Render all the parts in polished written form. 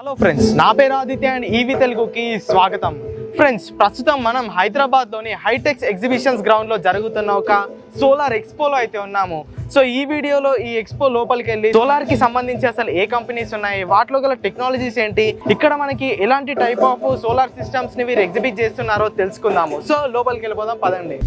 Hello friends, నా పేరు Aditya and EV తెలుగుకి స్వాగతం. ఫ్రెండ్స్, ప్రస్తుతం మనం హైదరాబాద్లోని హైటెక్స్ ఎగ్జిబిషన్స్ గ్రౌండ్లో జరుగుతున్న ఒక సోలార్ ఎక్స్పోలో అయితే ఉన్నాము. సో ఈ వీడియోలో ఈ ఎక్స్పో లోపలికి వెళ్ళి సోలార్కి సంబంధించి అసలు ఏ కంపెనీస్ ఉన్నాయి, వాటిలో గల టెక్నాలజీస్ ఏంటి, ఇక్కడ మనకి ఎలాంటి టైప్ ఆఫ్ సోలార్ సిస్టమ్స్ని వీరు ఎగ్జిబిట్ చేస్తున్నారో తెలుసుకుందాము. సో లోపలికి వెళ్ళిపోదాం, పదండి.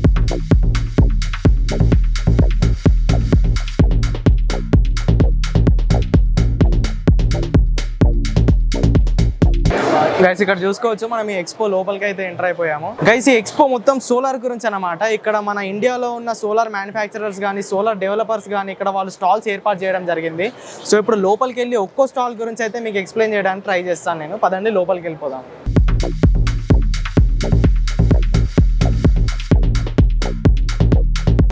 గైస్, ఇక్కడ చూసుకోవచ్చు మనం ఈ ఎక్స్పో లోపలికి అయితే ఎంటర్ అయిపోయాము. గైస్, ఈ ఎక్స్పో మొత్తం సోలార్ గురించి అన్నమాట. ఇక్కడ మన ఇండియాలో ఉన్న సోలార్ మ్యానుఫ్యాక్చరర్స్ కానీ సోలార్ డెవలపర్స్ కానీ ఇక్కడ వాళ్ళు స్టాల్స్ ఏర్పాటు చేయడం జరిగింది. సో ఇప్పుడు లోపలికి వెళ్ళి ఒక్కో స్టాల్ గురించి అయితే మీకు ఎక్స్ప్లెయిన్ చేయడానికి ట్రై చేస్తాను నేను. పదండి లోపలికి వెళ్ళిపోదాం.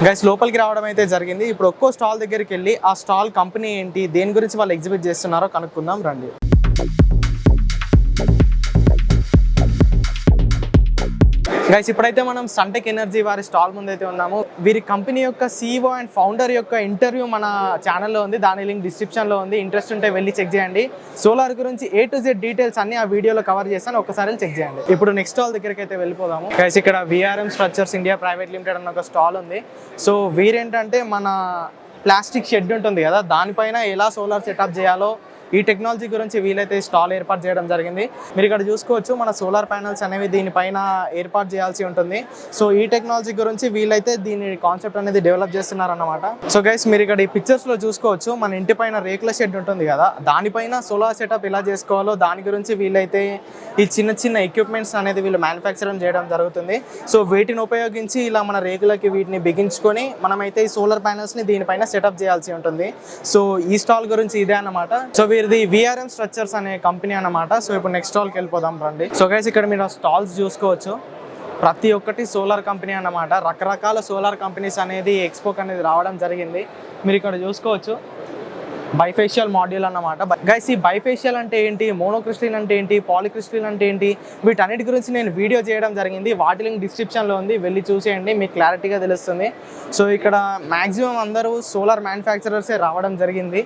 గైస్, లోపలికి రావడం అయితే జరిగింది. ఇప్పుడు ఒక్కో స్టాల్ దగ్గరికి వెళ్ళి ఆ స్టాల్ కంపెనీ ఏంటి, దేని గురించి వాళ్ళు ఎగ్జిబిట్ చేస్తున్నారో కనుక్కుందాం రండి. గైస్, ఇప్పుడైతే మనం సన్టెక్ ఎనర్జీ వారి స్టాల్ ముందు అయితే ఉన్నాము. వీరి కంపెనీ యొక్క CEO అండ్ ఫౌండర్ యొక్క ఇంటర్వ్యూ మన ఛానల్లో ఉంది, దాని లింక్ డిస్క్రిప్షన్లో ఉంది. ఇంట్రెస్ట్ ఉంటే వెళ్ళి చెక్ చేయండి. సోలార్ గురించి A to Z డీటెయిల్స్ అన్ని ఆ వీడియోలో కవర్ చేస్తాను, ఒకసారి చెక్ చేయండి. ఇప్పుడు నెక్స్ట్ స్టాల్ దగ్గరికి అయితే వెళ్ళిపోదాము. గైస్, ఇక్కడ VRM structures India private limited అన్న ఒక స్టాల్ ఉంది. సో వీరేంటంటే మన ప్లాస్టిక్ షెడ్ ఉంటుంది కదా, దానిపైన ఎలా సోలార్ సెటప్ చేయాలో ఈ టెక్నాలజీ గురించి వీలైతే స్టాల్ ఏర్పాటు చేయడం జరిగింది. మీరు ఇక్కడ చూసుకోవచ్చు మన సోలార్ ప్యానల్స్ అనేవి దీనిపైన ఏర్పాటు చేయాల్సి ఉంటుంది. సో ఈ టెక్నాలజీ గురించి వీలైతే దీని కాన్సెప్ట్ అనేది డెవలప్ చేస్తున్నారు అన్నమాట. సో గైస్, మీరు ఇక్కడ ఈ పిక్చర్స్లో చూసుకోవచ్చు మన ఇంటి పైన రేకుల షెడ్ ఉంటుంది కదా, దానిపైన సోలార్ సెటప్ ఎలా చేసుకోవాలో దాని గురించి వీలైతే ఈ చిన్న చిన్న ఎక్విప్మెంట్స్ అనేది వీళ్ళు మ్యానుఫ్యాక్చరింగ్ చేయడం జరుగుతుంది. సో వీటిని ఉపయోగించి ఇలా మన రేకులకి వీటిని బిగించుకొని మనమైతే ఈ సోలార్ ప్యానల్స్ని దీనిపైన సెటప్ చేయాల్సి ఉంటుంది. సో ఈ స్టాల్ గురించి ఇదే అన్నమాట. సో ఇది VRM స్ట్రక్చర్స్ అనే కంపెనీ అన్నమాట. సో ఇప్పుడు నెక్స్ట్ స్టాల్కి వెళ్ళిపోదాం రండి. సో గైస్, ఇక్కడ మీరు స్టాల్స్ చూసుకోవచ్చు, ప్రతి ఒక్కటి సోలార్ కంపెనీ అన్నమాట. రకరకాల సోలార్ కంపెనీస్ అనేది ఎక్స్పోక్ అనేది రావడం జరిగింది. మీరు ఇక్కడ చూసుకోవచ్చు బైఫేషియల్ మాడ్యూల్ అన్నమాట. గైస్, ఈ బైఫేషియల్ అంటే ఏంటి, మోనోక్రిస్టలిన్ అంటే ఏంటి, పాలిక్రిస్టలిన్ అంటే ఏంటి, వీటన్నిటి గురించి నేను వీడియో చేయడం జరిగింది. వాటి లింక్ డిస్క్రిప్షన్లో ఉంది, వెళ్ళి చూసేయండి, మీకు క్లారిటీగా తెలుస్తుంది. సో ఇక్కడ మ్యాక్సిమం అందరూ సోలార్ మ్యానుఫ్యాక్చరర్సే రావడం జరిగింది.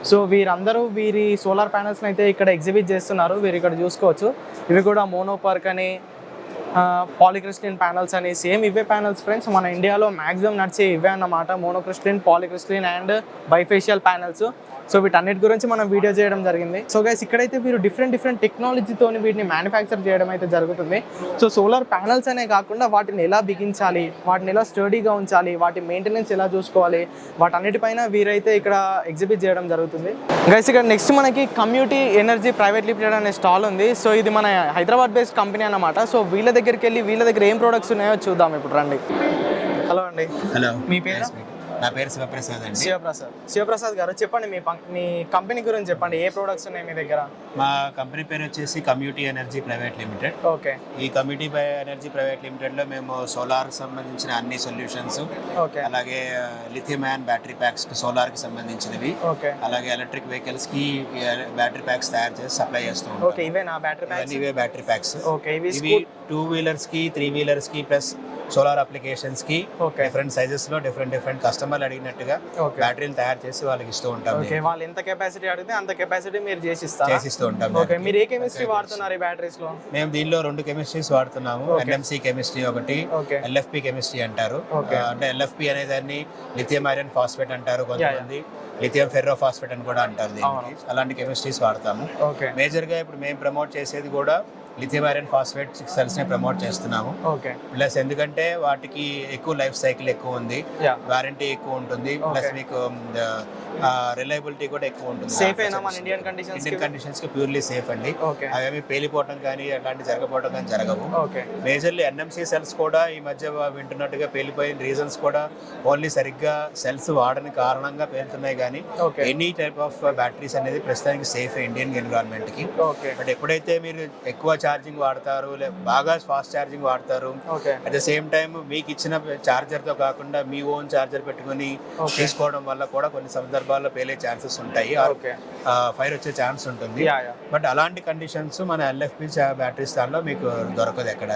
సో వీరందరూ వీరి సోలార్ ప్యానల్స్ని అయితే ఇక్కడ ఎగ్జిబిట్ చేస్తున్నారు. వీరు ఇక్కడ చూసుకోవచ్చు, ఇవి కూడా మోనోపర్క్ అని పాలిక్రిస్టలిన్ ప్యానల్స్ అని సేమ్ ఇవే ప్యానల్స్ ఫ్రెండ్స్. మన ఇండియాలో మ్యాక్సిమం నడిచే ఇవే అన్నమాట, monocrystalline, పాలిక్రిస్టలిన్ and bifacial panels. So వీటన్నిటి గురించి మనం వీడియో చేయడం జరిగింది. సో గైస్, ఇక్కడైతే వీరు డిఫరెంట్ టెక్నాలజీతో వీటిని మ్యానుఫ్యాక్చర్ చేయడం అయితే జరుగుతుంది. సో సోలార్ ప్యానల్స్ అనే కాకుండా వాటిని ఎలా బిగించాలి, వాటిని ఎలా స్టడీగా ఉంచాలి, వాటి మెయింటెనెన్స్ ఎలా చూసుకోవాలి, వాటన్నిటిపైన వీరైతే ఇక్కడ ఎగ్జిబిట్ చేయడం జరుగుతుంది. గైస్, ఇక్కడ నెక్స్ట్ మనకి కమ్యూటీ ఎనర్జీ ప్రైవేట్ లిమిటెడ్ అనే స్టాల్ ఉంది. సో ఇది మన హైదరాబాద్ బేస్డ్ కంపెనీ అన్నమాట. సో వీళ్ళ దగ్గరికి వెళ్ళి వీళ్ళ దగ్గర ఏం ప్రొడక్ట్స్ ఉన్నాయో చూద్దాం ఇప్పుడు రండి. హలో అండి. హలో, మీ పేరు? నా పేరు శివప్రసాద్ అండి. శివప్రసాద్ గారు, చెప్పండి మీ కంపెనీ గురించి చెప్పండి, ఏ ప్రొడక్ట్స్ ఉన్నాయి మీ దగ్గర? మా కంపెనీ పేరు వచ్చేసి కమ్యూటి ఎనర్జీ ప్రైవేట్ లిమిటెడ్. ఓకే. ఈ కమ్యూటి ఎనర్జీ ప్రైవేట్ లిమిటెడ్ లో మేము సోలార్ సంబంధించిన అన్ని సొల్యూషన్స్, అలాగే lithium ion battery packs solar కి సంబంధించినవి, అలాగే ఎలక్ట్రిక్ వెహికల్స్ కి బ్యాటరీ ప్యాక్స్ తయారు చేసి సప్లై చేస్తాం. ఇవే బ్యాటరీ ప్యాక్స్. ఇవి 2 వీలర్స్ కి 3 వీలర్స్ కి ప్లస్ సోలార్ అప్లికేషన్స్ కి డిఫరెంట్ సైజెస్ లో డిఫరెంట్ కస్టమర్లు అడిగినట్టుగా బ్యాటరీలు తయారు చేసి వాళ్ళకి ఇస్తూ ఉంటాం. వాళ్ళు ఎంత కెపాసిటీ అడిగితే అంత కెపాసిటీ మీరు చేసిస్తూ ఉంటాం. మీరు ఏ కెమిస్ట్రీ వాడుతున్నారు ఈ బ్యాటరీస్ లో? మేము దీనిలో 2 కెమిస్ట్రీస్ వాడుతున్నాము. NMC కెమిస్ట్రీ ఒకటి, LFP కెమిస్ట్రీ అంటారు. అంటే LFP అనే దాన్ని లిథియం ఐరన్ ఫాస్ఫేట్ అంటారు, కొంతమంది లిథియం ఫెర్రో ఫాస్ఫేట్ అని కూడా అంటారు దీనికి. అలాంటి కెమిస్ట్రీస్ వాడతాము. మేజర్ గా ఇప్పుడు మేము ప్రమోట్ చేసేది కూడా లిథియం ఐరన్ ఫాస్ఫేట్ సెల్స్ ని ప్రమోట్ చేస్తున్నాము. ప్లస్ ఎందుకంటే వాటికి ఎక్కువ లైఫ్ సైకిల్ ఎక్కువ ఉంది, వారంటీ ఎక్కువ ఉంటుంది, ప్లస్ మీకు రిలయబిలిటీ కూడా ఎక్కువ ఉంటుంది. ఇండియన్ కండిషన్స్ కి ప్యూర్లీ సేఫ్ అండి. అవేమి పేలిపోవటం కానీ అట్లాంటి జరగపోవడం కానీ జరగవు. మేజర్లీ NMC సెల్స్ కూడా ఈ మధ్య వింటున్నట్టుగా పేలిపోయిన రీజన్స్ కూడా ఓన్లీ సరిగ్గా సెల్స్ వాడని కారణంగా పేలుతున్నాయి. కానీ ఎనీ టైప్ ఆఫ్ బ్యాటరీస్ అనేది ప్రస్తుతానికి సేఫ్ ఇండియన్ ఎన్విరాన్మెంట్ కి. బట్ ఎప్పుడైతే మీరు ఎక్కువ ఛార్జింగ్ వాడతారు, బాగా ఫాస్ట్ ఛార్జింగ్ వాడతారు, అట్ ద సేమ్ టైం మీకు ఇచ్చిన ఛార్జర్ తో కాకుండా మీ ఓన్ ఛార్జర్ పెట్టుకుని తీసుకోవడం వల్ల కూడా కొన్ని సందర్భాల్లో పేలే ఛాన్సెస్ ఉంటాయి, ఫైర్ వచ్చే ఛాన్స్ ఉంటుంది. బట్ అలాంటి కండిషన్స్ మన LFP బ్యాటరీస్ దానిలో మీకు దొరకదు ఎక్కడ.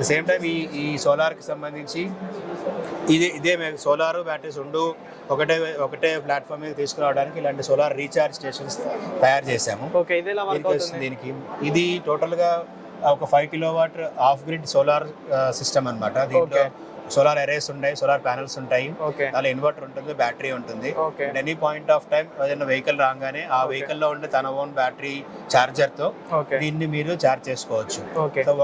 సేమ్ టైం ఈ సోలార్ కి సంబంధించి ఇదే మేము సోలార్ బ్యాటరీస్ ఒకటే ప్లాట్ఫామ్ మీద తీసుకురావడానికి ఇలాంటి సోలార్ రీఛార్జ్ స్టేషన్స్ తయారు చేసాము. ఓకే, ఇది ఎలా వర్క్ అవుతుంది? దీనికి ఇది టోటల్గా ఒక 5 kilowatt off grid solar system అనమాట. దీంట్లో సోలార్ అరేస్ ఉంటాయి, సోలార్ ప్యానల్స్ ఉంటాయి, అలా ఇన్వర్టర్ ఉంటుంది, బ్యాటరీ ఉంటుంది. ఎనీ పాయింట్ ఆఫ్ టైం ఏదైనా వెహికల్ రాగానే ఆ వెహికల్ లో ఉండే తన ఓన్ బ్యాటరీ చార్జర్ తో దీన్ని మీరు చార్జ్ చేసుకోవచ్చు. సో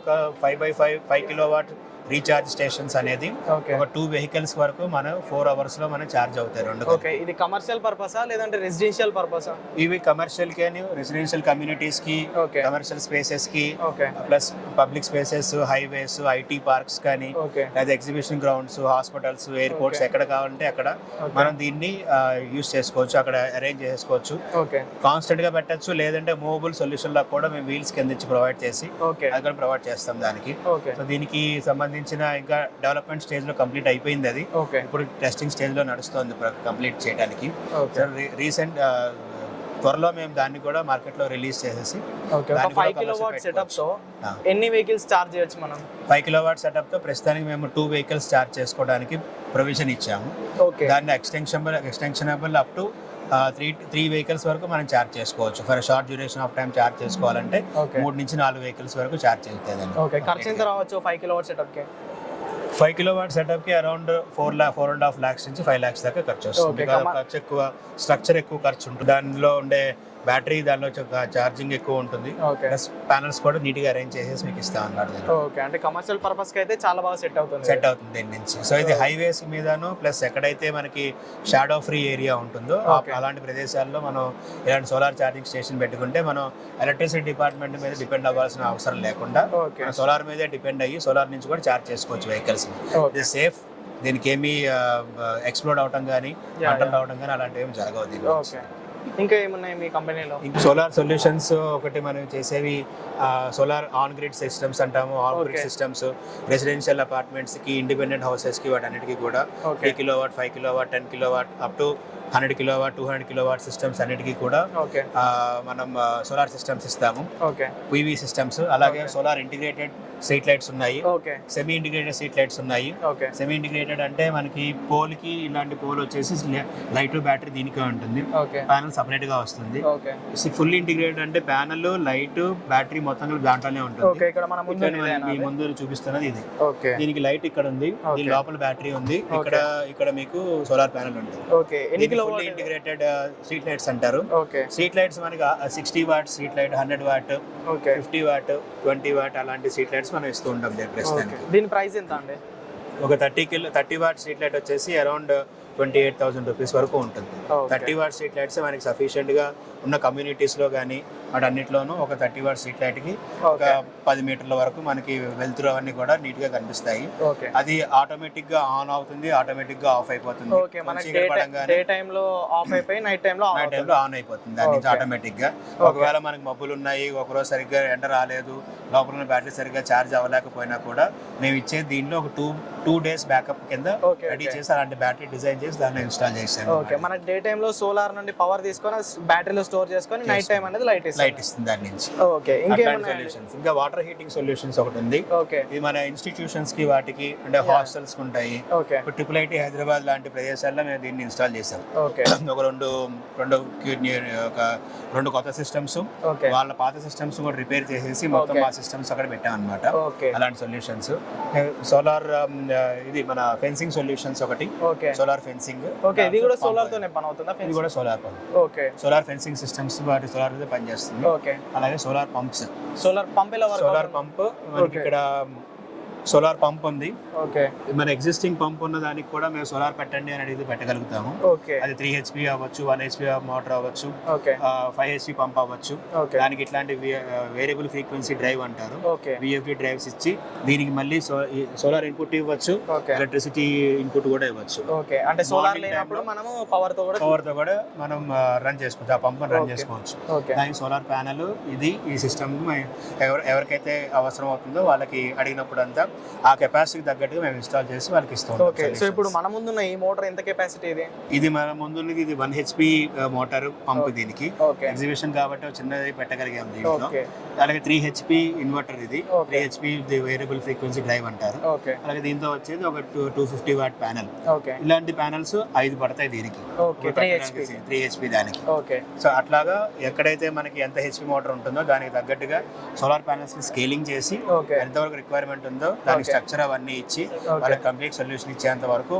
ఒక 5 కిలోవాట్ రీఛార్జ్ స్టేషన్స్ అనేది ఒక 2 వెహికల్స్ వరకు మనం 4 hours లో మనం చార్జ్ అవుతాయి. రెండు. ఇది కమర్షియల్ పర్పసా లేదంటే రెసిడెన్షియల్ పర్పసా? ఇవి కమర్షియల్ కి, రెసిడెన్షియల్ కమ్యూనిటీస్ కి, కమర్షియల్ స్పేసెస్ కి, plus public spaces, highways, IT parks కానీ, లేదా ఎగ్జిబిషన్ గ్రౌండ్స్, హాస్పిటల్స్, ఎయిర్పోర్ట్స్ ఎక్కడ కావాలంటే అక్కడ మనం దీన్ని యూజ్ చేసుకోవచ్చు, అక్కడ అరేంజ్ చేసుకోవచ్చు. కాన్స్టెంట్ గా పెట్టచ్చు, లేదంటే మూవబుల్ సొల్యూషన్ లా కూడా మేము వీల్స్ కింద ఇచ్చి ప్రొవైడ్ చేసి అక్కడ ప్రొవైడ్ చేస్తాం దానికి. సో దీనికి సంబంధించిన ఇంకా డెవలప్మెంట్ స్టేజ్ లో కంప్లీట్ అయిపోయింది. అది ఇప్పుడు టెస్టింగ్ స్టేజ్ లో నడుస్తుంది కంప్లీట్ చేయడానికి. రీసెంట్ త్వరలో మేము దాన్ని కూడా మార్కెట్ లో రిలీజ్ చేసేసి 5 కిలోవాట్ సెటప్ తో ఎన్ని వెహికల్స్ చార్జ్ చేయొచ్చు మనం? 5 కిలోవాట్ సెటప్ తో ప్రస్తుతానికి మేము 2 వెహికల్స్ చార్జ్ చేసుకోవడానికి ప్రొవిజన్ ఇచ్చాము. దాన్ని ఎక్స్టెన్షనబుల్ అప్ టు 3 వెహికల్స్ వరకు మనం చార్జ్ చేసుకోవచ్చు. For short duration of time charge చేసుకోవాలంటే 3 నుంచి 4 వెహికల్స్ వరకు చార్జ్ అవుతుంది. ఖర్చు ఎంత రావచ్చు 5 కిలోవాట్ సెటప్ కి? 5 కిలోవాట్ సెటప్ కి అరౌండ్ 4.5 lakhs నుంచి 5 lakhs దాకా ఖర్చు వస్తుంది. ఖర్చు ఎక్కువ, స్ట్రక్చర్ ఎక్కువ ఖర్చు ఉంటుంది. దానిలో ఉండే బ్యాటరీ, దానిలో ఛార్జింగ్ ఎక్కువ ఉంటుంది. ప్లస్ ప్యానల్స్ కూడా నీట్ గా అరేంజ్ చేసేసి మీకు ఇస్తాం అన్నమాట. అంటే కమర్షియల్ పర్పస్ కి అయితే చాలా బాగా సెట్ అవుతుంది దీని నుంచి. సో ఇది హైవేస్ మీదను, ప్లస్ ఎక్కడైతే మనకి షాడో ఫ్రీ ఏరియా ఉంటుందో అలాంటి ప్రదేశాల్లో మనం ఇలాంటి సోలార్ ఛార్జింగ్ స్టేషన్ పెట్టుకుంటే మనం ఎలక్ట్రిసిటీ డిపార్ట్మెంట్ మీద డిపెండ్ అవ్వాల్సిన అవసరం లేకుండా సోలార్ మీదే డిపెండ్ అయ్యి సోలార్ నుంచి కూడా ఛార్జ్ చేసుకోవచ్చు వెహికల్స్. ఇది సేఫ్, దీనికి ఏమీ ఎక్స్ప్లోడ్ అవటం కానీ, మంటలు రావడం కానీ అలాంటివి ఏమి జరగవు. ఇంకా ఏమున్నాయి మీ కంపెనీలో? సోలార్ సొల్యూషన్స్ ఒకటి మనం చేసేవి సోలార్ ఆన్ గ్రిడ్ సిస్టమ్స్ అంటాము. On grid systems residential apartments కి, ఇండిపెండెంట్ హౌసెస్ కి, వాటన్నిటికీ కూడా 3 kilowatt, 5 kilowatt, 10 kilowatt up to 100 kilowatt, 200 kilowatt systems అన్నిటికీ కూడా మనం సోలార్ సిస్టమ్స్ ఇస్తాము. పీవీ సిస్టమ్స్, అలాగే సోలార్ ఇంటిగ్రేటెడ్ స్ట్రీట్ లైట్స్ ఉన్నాయి, సెమీ ఇంటిగ్రేటెడ్ స్ట్రీట్ లైట్స్ ఉన్నాయి. సెమీ ఇంటిగ్రేటెడ్ అంటే మనకి పోల్ కి ఇలాంటి పోల్ వచ్చేసి లైట్, బ్యాటరీ దీనికే ఉంటుంది, ప్యానల్ సపరేట్ గా వస్తుంది. ఫుల్ ఇంటిగ్రేటెడ్ అంటే ప్యానల్, లైట్, బ్యాటరీ మొత్తం దాంట్లోనే ఉంటుంది. మీ ముందు చూపిస్తున్నది ఇది. దీనికి లైట్ ఇక్కడ ఉంది, దీని లోపల బ్యాటరీ ఉంది, ఇక్కడ మీకు సోలార్ ప్యానల్ ఉంటుంది. ఫుల్లీ ఇంటిగ్రేటెడ్ స్ట్రీట్ లైట్స్ అంటారు. స్ట్రీట్ లైట్స్ మనకి 60 what street light, 100 what, 50 what, 20 what అలాంటి స్ట్రీట్ లైట్స్ మనం ఇస్తూ ఉంటాం ప్రస్తుతానికి. దీని ప్రైస్ ఎంత అండి? ఒక 30 వాట్ స్ట్రీట్ లైట్ వచ్చేసి అరౌండ్ 28,000 రూపీస్ వరకు ఉంటుంది. 30 వాట్ స్ట్రీట్ లైట్స్ మనకి సఫిషియెంట్ గా ఉన్న కమ్యూనిటీస్ లో కానీ వాటన్నిటిలోనూ ఒక 30 వాట్ స్ట్రీట్ లైట్ కి ఒక 10 మీటర్ల వరకు మనకి వెలుతురు అవన్నీ కూడా నీట్ గా కనిపిస్తాయి. అది ఆటోమేటిక్ గా ఆన్ అవుతుంది, ఆటోమేటిక్ గా ఆఫ్ అయిపోతుంది. డే టైమ్ లో ఆఫ్ అయిపోయి నైట్ టైమ్ లో ఆన్ అయిపోతుంది దాని నుంచి ఆటోమేటిక్ గా. ఒకవేళ మనకి మబ్బులు ఉన్నాయి, ఒకరోజు సరిగ్గా ఎండ రాలేదు, లోపల ఉన్న బ్యాటరీ సరిగ్గా ఛార్జ్ అవ్వలేకపోయినా కూడా మేము ఇచ్చే దీనిలో ఒక 2 days బ్యాకప్ కింద రెడీ చేసి అలాంటి బ్యాటరీ డిజైన్ చేసి దాన్ని ఇన్స్టాల్ చేసాను. మన డే టైమ్ లో సోలార్ నుండి పవర్ తీసుకొని బ్యాటరీలో స్టోర్ చేసుకొని నైట్ టైం అనేది లైట్ ఇస్తుంది దాని నుంచి. సొల్యూషన్స్ ఇంకా వాటర్ హీటింగ్ సొల్యూషన్స్ ఒకటి ఉంది. ఇది మన ఇన్స్టిట్యూషన్స్ కి, వాటికి అంటే హాస్టల్స్ కి ఉంటాయి. ఇప్పుడు IIIT హైదరాబాద్ లాంటి ప్రదేశాల్లో మేము దీన్ని ఇన్స్టాల్ చేసాం. ఒక రెండు కొత్త సిస్టమ్స్, వాళ్ళ పాత సిస్టమ్స్ కూడా రిపేర్ చేసేసి మొత్తం ఆ సిస్టమ్స్ అక్కడ పెట్టాం అనమాట. అలాంటి సొల్యూషన్స్. సోలార్ ఇది మన ఫెన్సింగ్ సొల్యూషన్స్ ఒకటి, సోలార్ ఫెన్సింగ్. ఇది కూడా సోలార్ తోనే పని అవుతుందా? ఇది కూడా సోలార్ పని. సోలార్ ఫెన్సింగ్ సిస్టమ్స్ వాటి సోలార్ మీద పనిచేస్తుంది. అలాగే సోలార్ పంప్స్. సోలార్ పంప్ మనకి ఇక్కడ సోలార్ పంప్ ఉంది. మన ఎగ్జిస్టింగ్ పంప్ ఉన్న దానికి కూడా మేము సోలార్ పెట్టండి అని అడిగితే పెట్టగలుగుతాము. అది 3 HP అవ్వచ్చు, 1 HP మోటార్ అవ్వచ్చు, 5 HP పంప్ అవ్వచ్చు. దానికి ఇట్లాంటి వేరియబుల్ ఫ్రీక్వెన్సీ డ్రైవ్ అంటారు, VFD డ్రైవ్స్ ఇచ్చి దీనికి మళ్ళీ సోలార్ ఇన్పుట్ ఇవ్వచ్చు, ఎలక్ట్రిసిటీ ఇన్పుట్ కూడా ఇవ్వచ్చు. అంటే సోలార్ లేనప్పుడు మనము పవర్ తో కూడా మనం రన్ చేసుకోవచ్చు, ఆ పంప్ రన్ చేసుకోవచ్చు. దానికి సోలార్ ప్యానల్ ఇది, ఈ సిస్టమ్ ఎవరికైతే అవసరం అవుతుందో వాళ్ళకి అడిగినప్పుడు అంతా ఆ కెపాసిటీకి తగ్గట్టుగా మేము ఇన్స్టాల్ చేసి వాళ్ళకి ఇస్తాం. ఓకే, సో ఇప్పుడు మన ముందున్న ఈ మోటార్ ఎంత కెపాసిటీ ఇది మన ముందున్నది ఇది 1 HP మోటార్ పంప్. దీనికి ఎగ్జిబిషన్ కాబట్టి చిన్నది పెట్టగలిగాం దీంట్లో. అలాగే 3 HP ఇన్వర్టర్, ఇది 3 HP వేరియబుల్ ఫ్రీక్వెన్సీ డ్రైవ్ అంటారు. అలాగే దీంతో వచ్చేది ఒక 250 వాట్ ప్యానెల్. ఇలాంటి ప్యానెల్స్ 5 పడతాయి దీనికి, 3 HP దానికి. సో అట్లాగా ఎక్కడైతే మనకి ఎంత HP మోటార్ ఉంటుందో దానికి తగ్గట్టుగా సోలార్ ప్యానెల్స్ స్కేలింగ్ చేసి ఎంతవరకు రిక్వైర్మెంట్ ఉందో దానికి స్ట్రక్చర్ అవన్నీ ఇచ్చి వాళ్ళకి కంప్లీట్ సొల్యూషన్ ఇచ్చేంత వరకు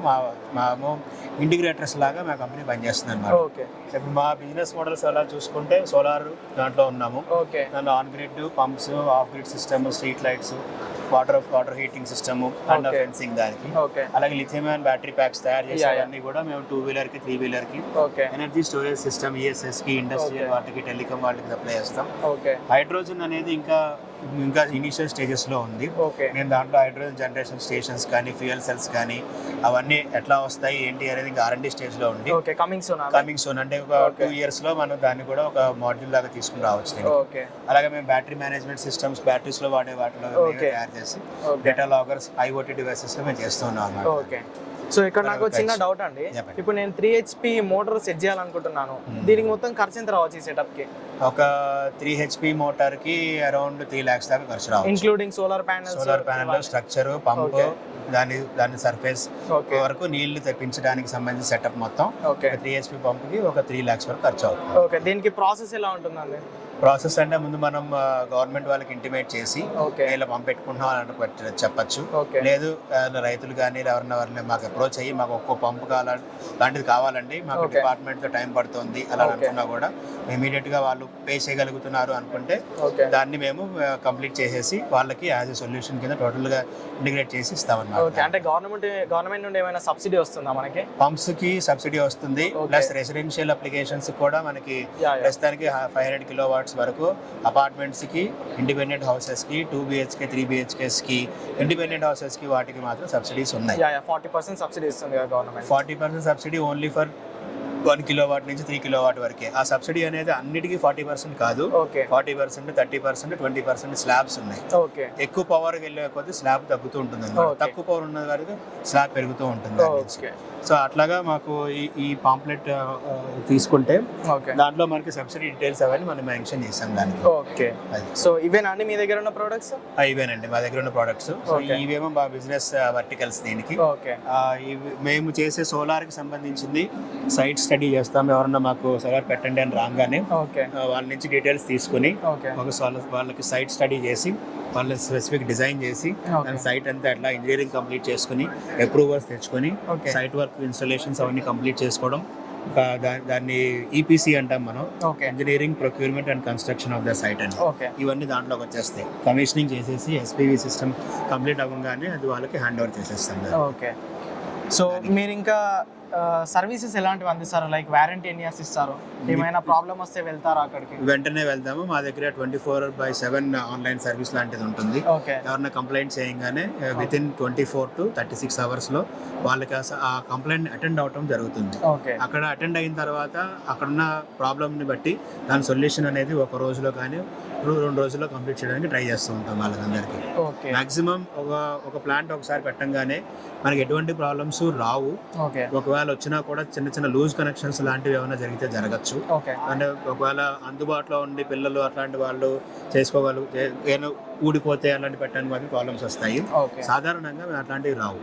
మేము ఇంటిగ్రేటర్స్ లాగా మా కంపెనీ పనిచేస్తుంది అన్నమాట. ఇప్పుడు మా బిజినెస్ మోడల్స్ అలా చూసుకుంటే సోలార్ దాంట్లో ఉన్నాము, దాంట్లో on grid pumps, off grid system, street lights, water heating system, under fencing దానికి. అలాగే లిథియం అయన్ బ్యాటరీ ప్యాక్స్ తయారు చేసేవన్నీ కూడా మేము 2 వీలర్ కి 3 వీలర్ కి ఎనర్జీ స్టోరేజ్ సిస్టమ్, ESS కి, ఇండస్ట్రియల్ వాటికి, టెలికాం వాటికి సప్లై చేస్తాం. హైడ్రోజన్ అనేది ఇంకా ఇనిషియల్ స్టేజెస్ లో ఉంది. నేను దాంట్లో హైడ్రోజన్ జనరేషన్ స్టేషన్స్ కానీ, ఫ్యూయల్ సెల్స్ కానీ అవన్నీ ఎట్లా వస్తాయి ఏంటి అనేది ఇంకా R&D స్టేజ్ లో ఉంది. కమింగ్ సూన్ అంటే ఒక 2 years లో మనం దాన్ని కూడా ఒక మాడ్యూల్ లాగా తీసుకుని రావచ్చు. అలాగే మేము బ్యాటరీ మేనేజ్మెంట్ సిస్టమ్స్, బ్యాటరీస్ లో వాడే వాటిలో తయారు చేసి డేటా లాగర్స్, IoT డివైసెస్ లో మేము చేస్తున్నాం అన్నమాట. సో ఇక్కడ నాకు చిన్న డౌట్ అండి, ఇప్పుడు నేను 3 HP మోటార్ సెట్ చేయాలనుకుంటున్నాను, దీనికి మొత్తం ఖర్చు ఎంత రావచ్చు ఈ సెటప్ కి? ఒక 3 HP మోటార్ కి అరౌండ్ 3 lakhs దాకా ఖర్చు రావచ్చు, including solar panel, structure, pump, దాని సర్ఫేస్ వరకు నీళ్లు తెప్పించడానికి సంబంధించిన సెటప్ మొత్తం 3 HP పంప్ కి ఒక 3 lakhs వరకు ఖర్చు అవుతుంది. దీనికి ప్రాసెస్ ఎలా ఉంటుందండి? ప్రాసెస్ అంటే ముందు మనం గవర్నమెంట్ వాళ్ళకి ఇంటిమేట్ చేసి ఇలా పంప్ పెట్టుకుంటున్నాం అని చెప్పచ్చు. లేదు రైతులు కానీ ఎవరిని మాకు అప్రోచ్ అయ్యి మాకు ఒక్కో పంపు లాంటిది కావాలండి, మాకు డిపార్ట్మెంట్ తో టైం పడుతుంది అలా అనుకున్నా కూడా ఇమీడియట్ గా వాళ్ళు పే చేయగలుగుతున్నారు అనుకుంటే దాన్ని మేము కంప్లీట్ చేసేసి వాళ్ళకి యాజ్ ఎ సొల్యూషన్ కింద టోటల్ గా ఇంటిగ్రేట్ చేసి ఇస్తామన్నమాట. అంటే గవర్నమెంట్ నుండి ఏమైనా సబ్సిడీ వస్తుందా మనకి? పంప్స్ కి సబ్సిడీ వస్తుంది, ప్లస్ రెసిడెన్షియల్ అప్లికేషన్స్ కూడా మనకి ప్రస్తుతానికి 500 kilowatts వరకు అపార్ట్మెంట్స్ కి, ఇండిపెండెంట్ హౌసెస్ కి, 2 BHK 3 BHKs కి, ఇండిపెండెంట్ హౌసెస్ కి వాటికి మాత్రం సబ్సిడీస్ ఉన్నాయి. 40% సబ్సిడీ ఇస్తుంది government. 40% subsidy only for 1 kilowatt నుంచి 3 kilowatt వరకే. ఆ సబ్సిడీ అనేది అన్నిటికీ 40% కాదు, 40%, 30%, 20% స్లాబ్స్ ఉన్నాయి. ఎక్కువ పవర్ వెళ్ళే కొద్ది స్లాబ్ తగ్గుతూ ఉంటుంది, తక్కువ పవర్ ఉన్న వరకు స్లాబ్ పెరుగుతూ ఉంటుంది. సో అట్లాగా మాకు ఈ పాంప్లెట్ తీసుకుంటే దాంట్లో మనకి సబ్సిడీ డీటెయిల్స్ అవన్నీ మనం మెన్షన్ చేసాం దానికి. సో ఇవేనండి మీ దగ్గర ఉన్న ప్రొడక్ట్స్? ఇవేనండి మా దగ్గర ఉన్న ప్రొడక్ట్స్. ఇవేమో మా బిజినెస్ వర్టికల్స్. దీనికి మేము చేసే సోలార్ కి సంబంధించింది సైట్ స్టడీ చేస్తాం. ఎవరన్నా మాకు సోలార్ పెట్టండి అని రాగానే వాళ్ళ నుంచి డీటెయిల్స్ తీసుకుని వాళ్ళకి సైట్ స్టడీ చేసి వాళ్ళ స్పెసిఫిక్ డిజైన్ చేసి సైట్ అంతా అట్లా ఇంజనీరింగ్ కంప్లీట్ చేసుకుని అప్రూవర్స్ తెచ్చుకొని సైట్ వర్క్ ఇన్స్టాలేషన్స్ అవన్నీ కంప్లీట్ చేసుకోవడం. దాన్ని EPC అంటాం మనం, engineering procurement and construction of the site అని. ఇవన్నీ దాంట్లోకి వచ్చేస్తాయి. కమిషనింగ్ చేసేసి SPV సిస్టమ్ కంప్లీట్ అవ్వగానే అది వాళ్ళకి హ్యాండ్ ఓవర్ చేసేస్తాం. సో మీరు ఇంకా సర్వీసెస్ ఎలాంటివి అందిస్తారు? లైక్ వారంటీ ఎన్ని ఇయర్స్ ఇస్తారు? ఏమైనా ప్రాబ్లం వస్తే వెళ్తారా అక్కడికి? వెంటనే వెళ్తాము. మా దగ్గర 24/7 ఆన్లైన్ సర్వీస్ లాంటిది ఉంటుంది. ఎవరైనా కంప్లైంట్ చేయగానే వితిన్ 24 to 36 hours లో వాళ్ళకి ఆ కంప్లైంట్ అటెండ్ అవటం జరుగుతుంది. అక్కడ అటెండ్ అయిన తర్వాత అక్కడున్న ప్రాబ్లమ్ని బట్టి దాని సొల్యూషన్ అనేది ఒక రోజులో కానీ 2 రోజుల్లో కంప్లీట్ చేయడానికి ట్రై చేస్తూ ఉంటాం వాళ్ళందరికీ. మాక్సిమం ఒక ప్లాంట్ ఒకసారి పెట్టంగానే మనకి ఎటువంటి ప్రాబ్లమ్స్ రావు. ఒకవేళ వచ్చినా కూడా చిన్న చిన్న లూజ్ కనెక్షన్స్ లాంటివి ఏమైనా జరిగితే జరగచ్చు. అంటే ఒకవేళ అందుబాటులో ఉండి పిల్లలు అట్లాంటి వాళ్ళు చేసుకోగలరు, ఊడిపోతే అలాంటి పెట్టడానికి మాత్రం ప్రాబ్లమ్స్ వస్తాయి. సాధారణంగా అట్లాంటివి రావు.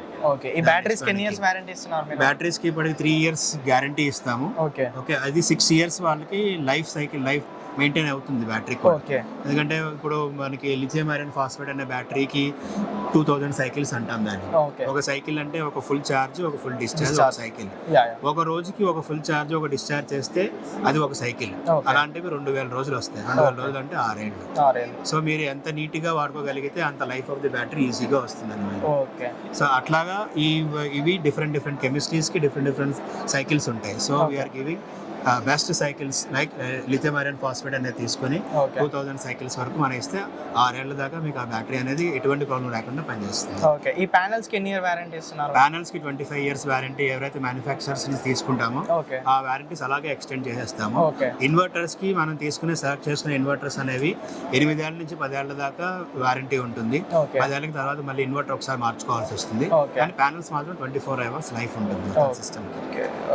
బ్యాటరీస్ కి ఇప్పటికి 3 years గ్యారంటీ ఇస్తాము. అది 6 years వాళ్ళకి లైఫ్ మెయింటైన్ అవుతుంది బ్యాటరీ కూడా. ఎందుకంటే ఇప్పుడు మనకి లిథియం ఐరన్ ఫాస్ఫేట్ అనే బ్యాటరీకి 2000 cycles అంటాం దాన్ని. ఒక సైకిల్ అంటే ఒక ఫుల్ ఛార్జ్, ఒక ఫుల్ డిశ్చార్జ్, ఒక సైకిల్. ఒక రోజుకి ఒక ఫుల్ ఛార్జ్, ఒక డిశ్చార్జ్ చేస్తే అది ఒక సైకిల్. అలాంటివి 2000 రోజులు వస్తాయి. 2000 రోజులు అంటే 6 ఏళ్ళు. సో మీరు ఎంత నీట్ గా వాడుకోగలిగితే అంత లైఫ్ ఆఫ్ ది బ్యాటరీ ఈజీగా వస్తుంది అన్నమాట. సో అట్లాగా ఇవి డిఫరెంట్ కెమిస్ట్రీస్ కి డిఫరెంట్ సైకిల్స్ ఉంటాయి. So we are giving best cycles like lithium iron phosphate అనేది తీసుకొని 2000 సైకిల్స్ వరకు మనం ఇస్తే 6 ఏళ్ల దాకా మీకు ఆ బ్యాటరీ అనేది ఎటువంటి ప్రాబ్లం లేకుండా పనిచేస్తుంది. ఓకే, ఈ ప్యానెల్స్ కి ఎన్ని ఇయర్ వారంటీ ఇస్తున్నారు? ప్యానెల్స్ కి 25 ఇయర్స్ వారంటీ ఎవరైతే మ్యానుఫ్యాక్చరర్స్ ని తీసుకుంటామో ఆ వారంటీస్ అలాగే ఎక్స్టెండ్ చేసేస్తాము. ఇన్వర్టర్స్ కి మనం సెలెక్ట్ చేసుకునే ఇన్వర్టర్స్ అనేవి 8 ఏళ్ల నుంచి 10 ఏళ్ల దాకా వారంటీ ఉంటుంది. 10 ఏళ్ళకి తర్వాత మళ్ళీ ఇన్వర్టర్ ఒకసారి మార్చుకోవాల్సి వస్తుంది. కానీ ప్యానెల్స్ మాత్రం 24 అవర్స్ లైఫ్ ఉంటుంది సిస్టమ్.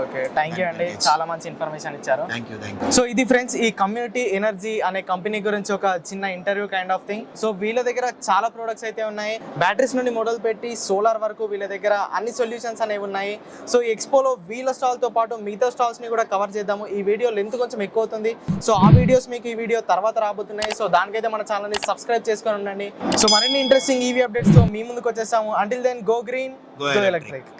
ఓకే, థ్యాంక్ యూ అండి, చాలా మంచి ఇన్ఫర్మేషన్ ఇచ్చారు. Thank you. సో ఇది ఫ్రెండ్స్ ఈ కమ్యూనిటీ ఎనర్జీ అనే కంపెనీ గురించి ఒక చిన్న interview kind of thing. So వీళ్ళ దగ్గర చాలా ప్రొడక్ట్స్ అయితే ఉన్నాయి, బ్యాటరీస్ నుండి మొదలు పెట్టి సోలార్ వరకు వీళ్ళ దగ్గర అన్ని సొల్యూషన్స్ అనేవి ఉన్నాయి. సో ఈ ఎక్స్పోలో వీళ్ళ స్టాల్ తో పాటు మిగతా స్టాల్స్ ని కూడా కవర్ చేద్దాము. ఈ వీడియో లెంత్ కొంచెం ఎక్కువ అవుతుంది, సో ఆ వీడియోస్ మీకు ఈ వీడియో తర్వాత రాబోతున్నాయి. సో దానికైతే మన ఛానల్ ని సబ్స్క్రైబ్ చేసుకొని ఉండండి. సో మరిన్ని ఇంట్రెస్టింగ్ ఈవీ అప్డేట్స్ తో మీ ముందుకు వచ్చేసాము. Until then, go green, go electric.